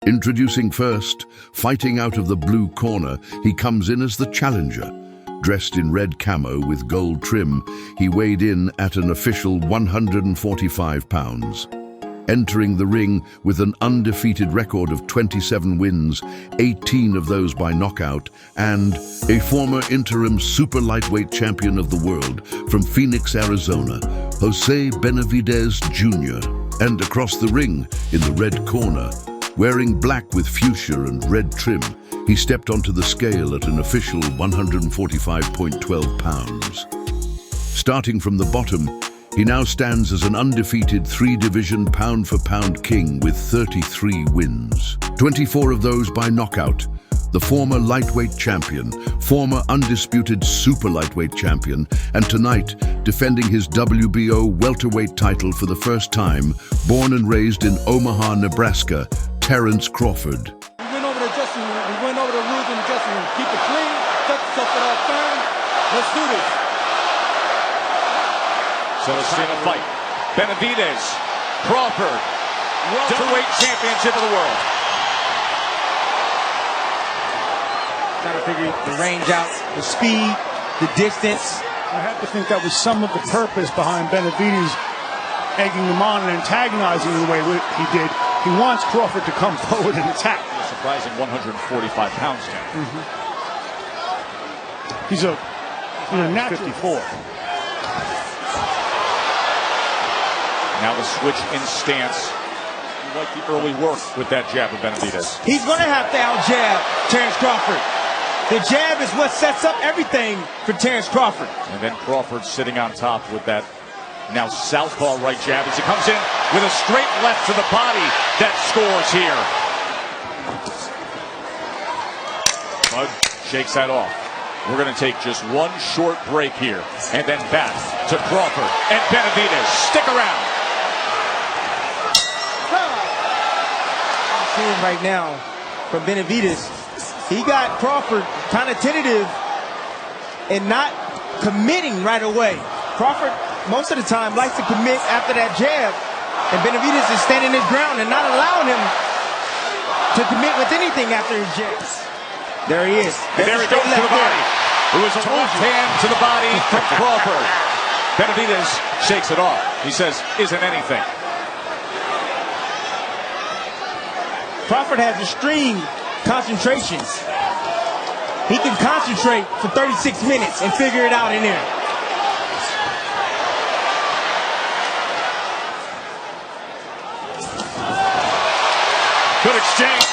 Introducing first, fighting out of the blue corner, he comes in as the challenger. Dressed in red camo with gold trim, he weighed in at an official 145 pounds. Entering the ring with an undefeated record of 27 wins, 18 of those by knockout, and a former interim super lightweight champion of the world from Phoenix, Arizona, Jose Benavidez Jr. And across the ring, in the red corner, wearing black with fuchsia and red trim, he stepped onto the scale at an official 145.12 pounds. Starting from the bottom, he now stands as an undefeated three-division pound-for-pound king with 33 wins. 24 of those by knockout. The former lightweight champion, former undisputed super lightweight champion, and tonight, defending his WBO welterweight title for the first time, born and raised in Omaha, Nebraska, Terrence Crawford. We went over the dressing room. We went over the rules in the dressing room. Keep it clean, set yourself it all firm. Let's do this. So let's see the fight. Benavidez, Crawford, welterweight championship of the world. Trying to figure the range out, the speed, the distance. I have to think that was some of the purpose behind Benavidez egging him on and antagonizing the way he did. He wants Crawford to come forward and attack. A surprising 145 pounds now. He's a natural 54. Now the switch in stance. You like the early work with that jab of Benavidez. He's going to have to out-jab Terrence Crawford. The jab is what sets up everything for Terrence Crawford. And then Crawford sitting on top with that now southpaw right jab as he comes in with a straight left to the body that scores here. Bud shakes that off. We're going to take just one short break here and then back to Crawford and Benavidez. Stick around. I'm seeing right now from Benavidez, he got Crawford kind of tentative and not committing right away. Crawford, most of the time, likes to commit after that jab. And Benavidez is standing his ground and not allowing him to commit with anything after his jabs. There he is. And there he goes to the body. It was a left hand to the body from Crawford. Benavidez shakes it off. He says, isn't anything. Crawford has extreme concentration. He can concentrate for 36 minutes and figure it out in there. Good exchange.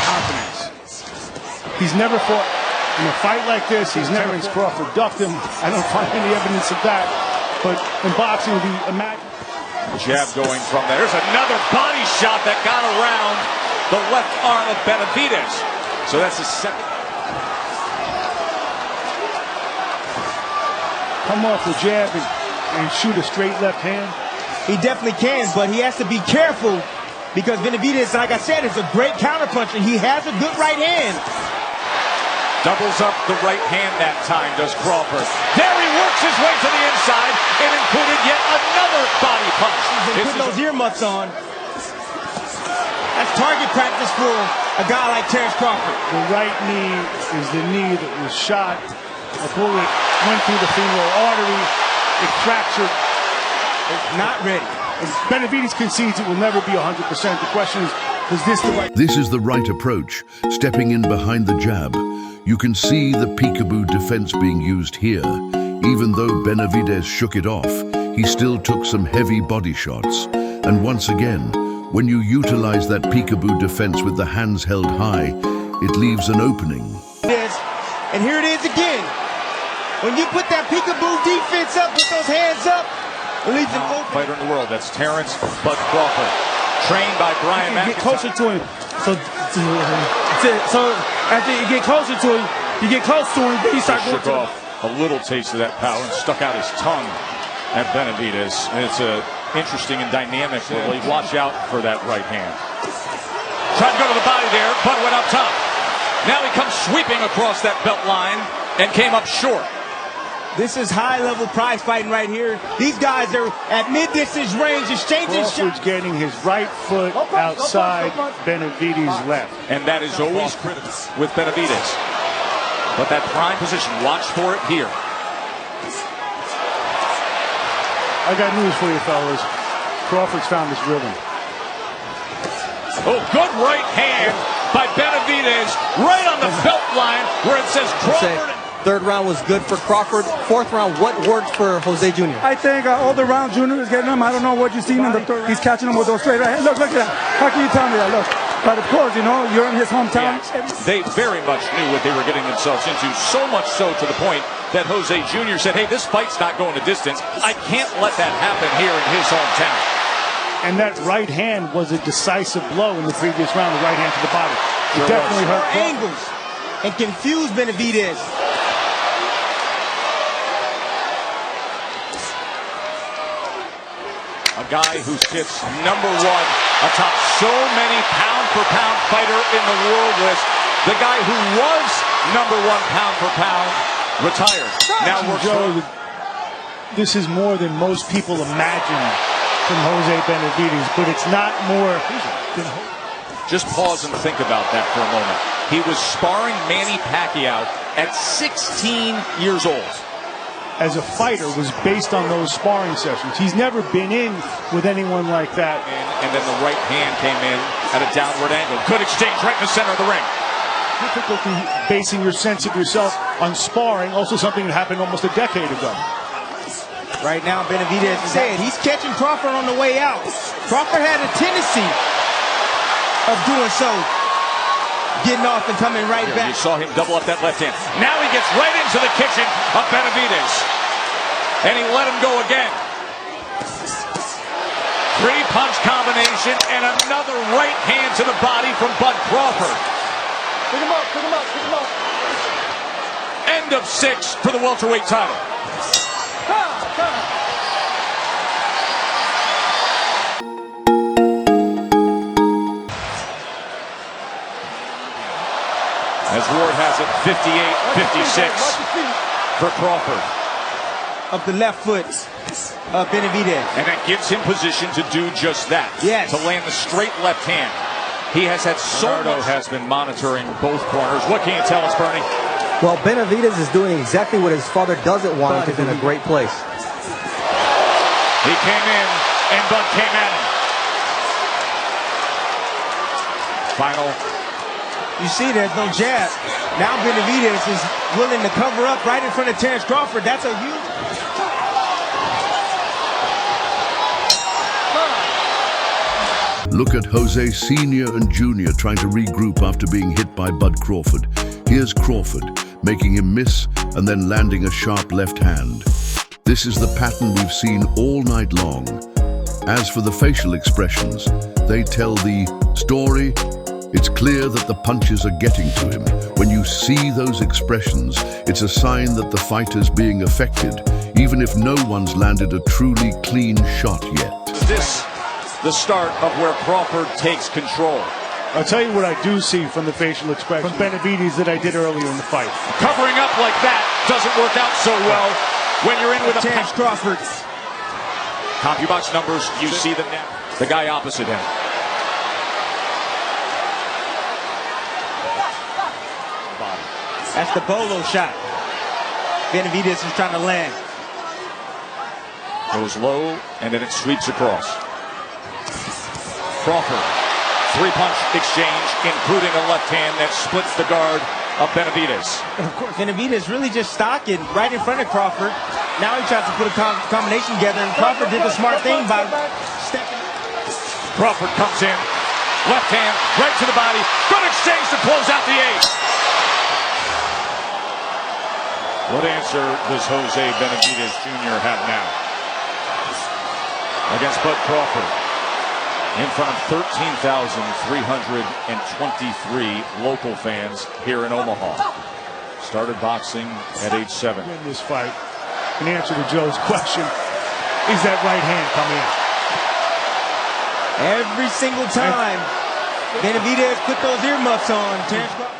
Confidence. He's never fought in a fight like this. He's never. Terrence Crawford ducked him. I don't find any evidence of that. But in boxing, we imagine. Jab going from there. There's another body shot that got around the left arm of Benavidez. So that's his second. Come off the jab and shoot a straight left hand. He definitely can, but he has to be careful because Benavidez, like I said, is a great counterpuncher. He has a good right hand. Doubles up the right hand that time, does Crawford. There he works his way to the inside and included yet another body punch. He's putting those earmuffs on. That's target practice for a guy like Terrence Crawford. The right knee is the knee that was shot. A bullet went through the femoral artery. It fractured. It's not ready. Benavidez concedes it will never be 100%. The question is this the right? This is the right approach, stepping in behind the jab. You can see the peekaboo defense being used here. Even though Benavidez shook it off, he still took some heavy body shots. And once again, when you utilize that peekaboo defense with the hands held high, it leaves an opening. And here it is again. When you put that peekaboo defense up with those hands up, it leaves an opening. Fighter in the world, that's Terrence Bud Crawford, trained by Brian McIntyre. Get closer to him. So after you get closer to him, then you start going to off a little taste of that power and stuck out his tongue at Benavidez. And it's interesting and dynamic. Watch out for that right hand. Tried to go to the body there, Bud went up top. Now he comes sweeping across that belt line and came up short. This is high-level prize fighting right here. These guys are at mid-distance range, exchanging Crawford's shots. getting his right foot outside Benavidez' left. And that is always critical with Benavidez. But that prime position, watch for it here. I got news for you, fellas. Crawford's found his rhythm. Oh, good right hand by Benavidez, right on the belt line where it says Crawford. Third round was good for Crawford. Fourth round, what worked for Jose Jr.? I think all the round Junior is getting him. I don't know what you've seen in the third. He's catching him with those straight right hands. Look at that. How can you tell me that? Look. But of course, you know, you're in his hometown. Yeah, they very much knew what they were getting themselves into, so much so to the point that Jose Jr. said, hey, this fight's not going a distance. I can't let that happen here in his hometown. And that right hand was a decisive blow in the previous round, the right hand to the body. It definitely hurt Crawford. Angles and confused Benavidez. A guy who sits number one atop so many pound-for-pound fighter in the world list. The guy who was number one pound-for-pound retired. Now we're Joe, this is more than most people imagine from Jose Benavidez, but it's not more than... Just pause and think about that for a moment. He was sparring Manny Pacquiao at 16 years old. As a fighter, was based on those sparring sessions. He's never been in with anyone like that. And then the right hand came in at a downward angle. Good exchange right in the center of the ring. Difficulty basing your sense of yourself on sparring, also something that happened almost a decade ago. Right now, Benavidez is saying he's catching Crawford on the way out. Crawford had a tendency of doing so, getting off and coming right back. You saw him double up that left hand. Now he gets right into the kitchen of Benavidez. And he let him go again. Three-punch combination and another right hand to the body from Bud Crawford. Pick him up, pick him up, pick him up. End of 6 for the welterweight title. As Ward has it, 58-56 for Crawford. Of the left foot of Benavidez. And that gives him position to do just that. Yes. To land the straight left hand. He has had has been monitoring both corners. What can you tell us, Bernie? Well, Benavidez is doing exactly what his father doesn't want, which is in a great place. He came in, and Bud came at him. Final. You see, there's no jab. Now Benavidez is willing to cover up right in front of Terrence Crawford. That's a huge... Look at Jose Sr. and Jr. trying to regroup after being hit by Bud Crawford. Here's Crawford, making him miss and then landing a sharp left hand. This is the pattern we've seen all night long. As for the facial expressions, they tell the story. It's clear that the punches are getting to him. When you see those expressions, it's a sign that the fighter's being affected, even if no one's landed a truly clean shot yet. This the start of where Crawford takes control. I'll tell you what I do see from the facial expression from Benavidez that I did earlier in the fight. Covering up like that doesn't work out so well when you're in with a Terrence Crawford. CompuBox numbers, you see the guy opposite him. That's the bolo shot Benavidez is trying to land. Goes low, and then it sweeps across. Crawford, three-punch exchange, including a left hand that splits the guard of Benavidez. Of course, Benavidez really just stalking right in front of Crawford. Now he tries to put a combination together, and Crawford did the smart thing by stepping. Crawford comes in, left hand, right to the body. Good exchange to close out the 8th. What answer does Jose Benavidez Jr. have now against Bud Crawford in front of 13,323 local fans here in Omaha? Started boxing at age 7. In this fight, in answer to Joe's question, is that right hand coming in? Every single time Benavidez put those earmuffs on, Terrence Crawford.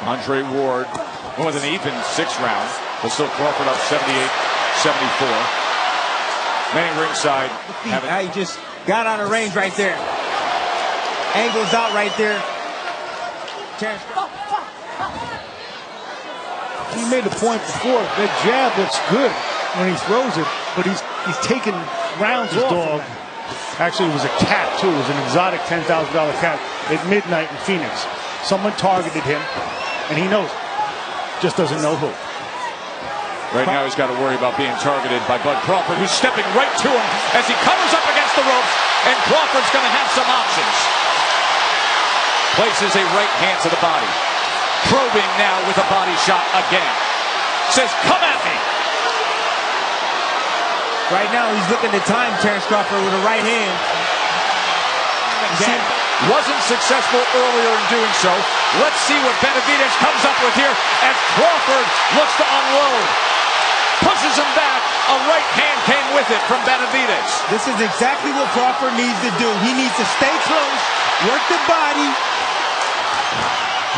Andre Ward with an even 6th round, but still Crawford up 78-74. Many ringside. He just got out of range right there. Angles out right there. He made a point before. That jab looks good when he throws it, but he's taking rounds off. Dog. Actually, it was a cat too. It was an exotic $10,000 cat at midnight in Phoenix. Someone targeted him, and he knows it. Just doesn't know who. Right now he's got to worry about being targeted by Bud Crawford, who's stepping right to him as he covers up against the ropes, and Crawford's going to have some options. Places a right hand to the body. Probing now with a body shot again. Says, come at me. Right now he's looking to time Terrence Crawford with a right hand. Again, wasn't successful earlier in doing so. Let's see what Benavidez comes up with here as Crawford looks to unload. Pushes him back. A right hand came with it from Benavidez. This is exactly what Crawford needs to do. He needs to stay close, work the body,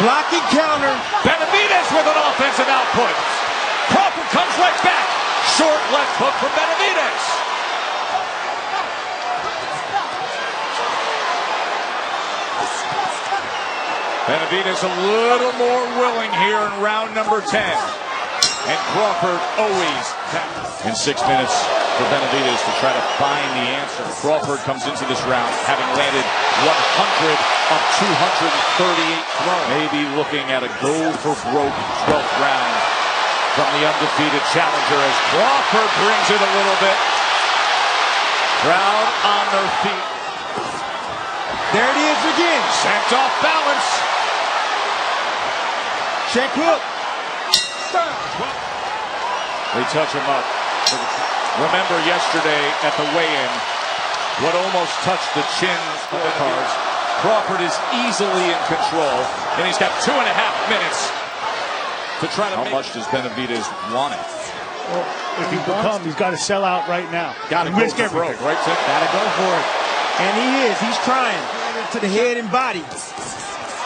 block and counter. Benavidez with an offensive output. Crawford comes right back. Short left hook from Benavidez. Benavidez a little more willing here in round number 10. And Crawford always in 6 minutes for Benavidez to try to find the answer. Crawford comes into this round having landed 100 of 238 throws. Maybe looking at a go for broke 12th round from the undefeated challenger as Crawford brings it a little bit. Crowd on their feet. There it is again. Sent off balance. Check hook. They touch him up. Remember yesterday at the weigh-in, what almost touched the chin of the cards. Crawford is easily in control, and he's got 2.5 minutes to try to. How much does Benavidez want it? Well, if he becomes, he's got to sell out right now. Got to risk everything, right? Got to go for it. And he is. He's trying to the head and body.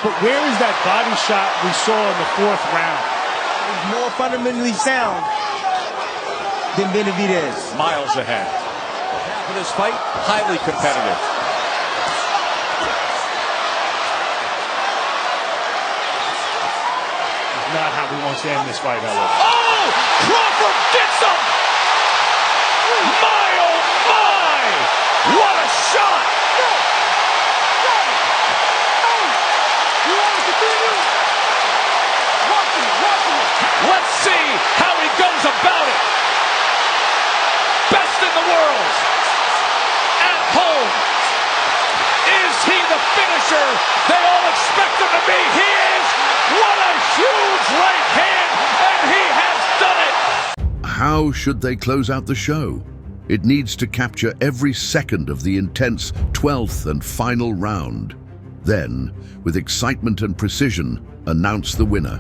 But where is that body shot we saw in the 4th round? He's more fundamentally sound than Benavidez. Miles ahead. For this fight, highly competitive. It's not how we want to end this fight, however. Oh! Crawford gets him! My, oh my! What a shot! Let's see how he goes about it. Best in the world. At home. Is he the finisher they all expect him to be? He is. What a huge right hand, and he has done it. How should they close out the show? It needs to capture every second of the intense 12th and final round. Then, with excitement and precision, announce the winner.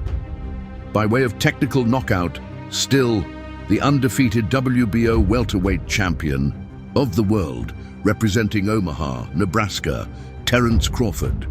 By way of technical knockout, still the undefeated WBO welterweight champion of the world, representing Omaha, Nebraska, Terrence Crawford.